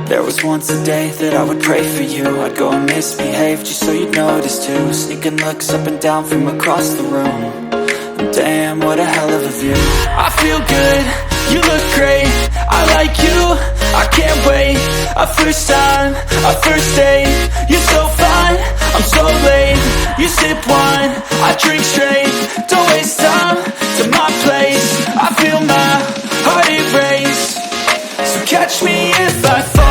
There was once a day that I would pray for you. I'd go and misbehave just so you'd notice too. Sneaking looks up and down from across the room. And damn, what a hell of a view. I feel good, you look great, I like you, I can't wait. A first time, a first date, you're so fine, I'm so late. You sip wine, I drink straight. Don't waste time to my place. I feel my heart erase. So catch me if I fall.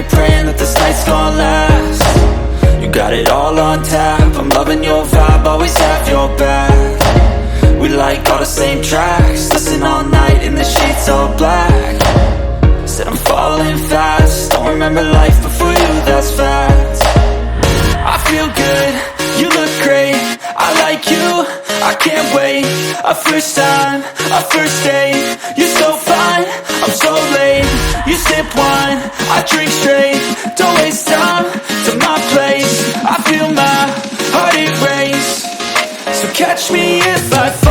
Praying that this night's gonna last. You got it all on tap, I'm loving your vibe, always have your back. We like all the same tracks, listen all night in the sheets all black. Said I'm falling fast, don't remember life before you, that's fact. I feel good, you look great, I like you, I can't wait. A first time, a first date, you're so fine, I'm so late. You sip wine, I drink straight. Don't waste time to my place. I feel my heart erase. So catch me if I fall.